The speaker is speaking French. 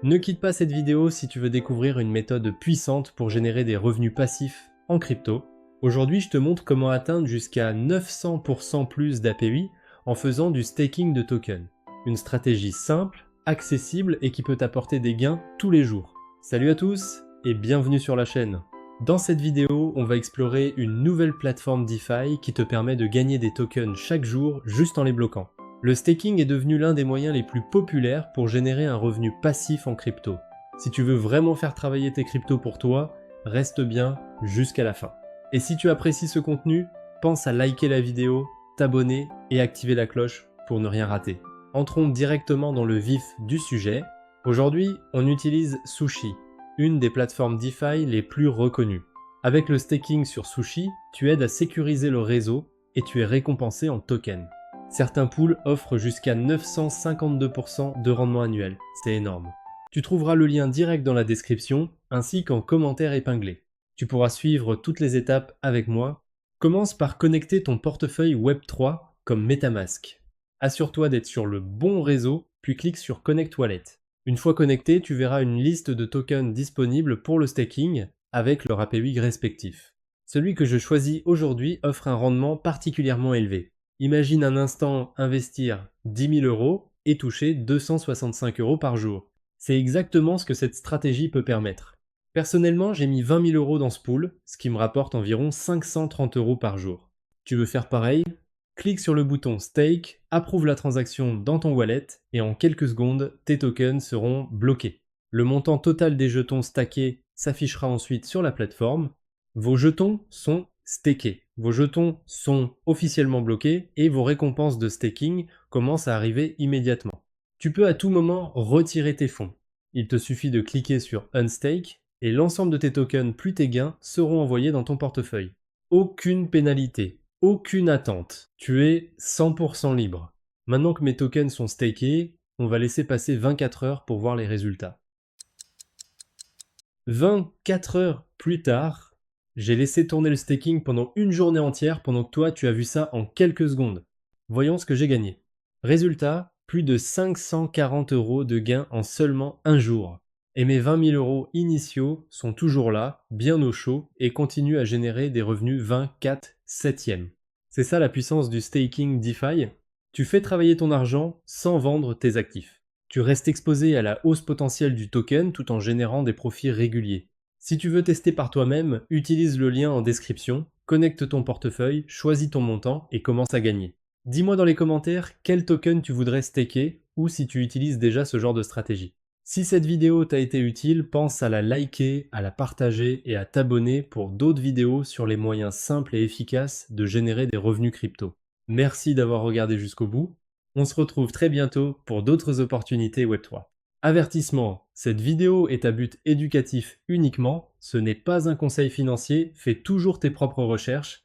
Ne quitte pas cette vidéo si tu veux découvrir une méthode puissante pour générer des revenus passifs en crypto. Aujourd'hui, je te montre comment atteindre jusqu'à 900% plus d'API en faisant du staking de tokens. Une stratégie simple, accessible et qui peut t'apporter des gains tous les jours. Salut à tous et bienvenue sur la chaîne. Dans cette vidéo, on va explorer une nouvelle plateforme DeFi qui te permet de gagner des tokens chaque jour juste en les bloquant. Le staking est devenu l'un des moyens les plus populaires pour générer un revenu passif en crypto. Si tu veux vraiment faire travailler tes cryptos pour toi, reste bien jusqu'à la fin. Et si tu apprécies ce contenu, pense à liker la vidéo, t'abonner et activer la cloche pour ne rien rater. Entrons directement dans le vif du sujet. Aujourd'hui, on utilise Sushi, une des plateformes DeFi les plus reconnues. Avec le staking sur Sushi, tu aides à sécuriser le réseau et tu es récompensé en tokens. Certains pools offrent jusqu'à 952% de rendement annuel, c'est énorme. Tu trouveras le lien direct dans la description, ainsi qu'en commentaire épinglé. Tu pourras suivre toutes les étapes avec moi. Commence par connecter ton portefeuille Web3 comme MetaMask. Assure-toi d'être sur le bon réseau, puis clique sur Connect Wallet. Une fois connecté, tu verras une liste de tokens disponibles pour le staking, avec leur API respectif. Celui que je choisis aujourd'hui offre un rendement particulièrement élevé. Imagine un instant investir 10 000 € et toucher 265 € par jour. C'est exactement ce que cette stratégie peut permettre. Personnellement, j'ai mis 20 000 € dans ce pool, ce qui me rapporte environ 530 € par jour. Tu veux faire pareil? Clique sur le bouton Stake, approuve la transaction dans ton wallet et en quelques secondes, tes tokens seront bloqués. Le montant total des jetons stackés s'affichera ensuite sur la plateforme. Vos jetons sont stakés. Vos jetons sont officiellement bloqués et vos récompenses de staking commencent à arriver immédiatement. Tu peux à tout moment retirer tes fonds. Il te suffit de cliquer sur Unstake et l'ensemble de tes tokens plus tes gains seront envoyés dans ton portefeuille. Aucune pénalité, aucune attente. Tu es 100% libre. Maintenant que mes tokens sont stakés, on va laisser passer 24 heures pour voir les résultats. 24 heures plus tard, j'ai laissé tourner le staking pendant une journée entière pendant que toi tu as vu ça en quelques secondes. Voyons ce que j'ai gagné. Résultat, plus de 540 € de gains en seulement un jour. Et mes 20 000 € initiaux sont toujours là, bien au chaud, et continuent à générer des revenus 24/7. C'est ça la puissance du staking DeFi. Tu fais travailler ton argent sans vendre tes actifs. Tu restes exposé à la hausse potentielle du token tout en générant des profits réguliers. Si tu veux tester par toi-même, utilise le lien en description, connecte ton portefeuille, choisis ton montant et commence à gagner. Dis-moi dans les commentaires quel token tu voudrais staker ou si tu utilises déjà ce genre de stratégie. Si cette vidéo t'a été utile, pense à la liker, à la partager et à t'abonner pour d'autres vidéos sur les moyens simples et efficaces de générer des revenus crypto. Merci d'avoir regardé jusqu'au bout. On se retrouve très bientôt pour d'autres opportunités Web3. Avertissement, cette vidéo est à but éducatif uniquement, ce n'est pas un conseil financier, fais toujours tes propres recherches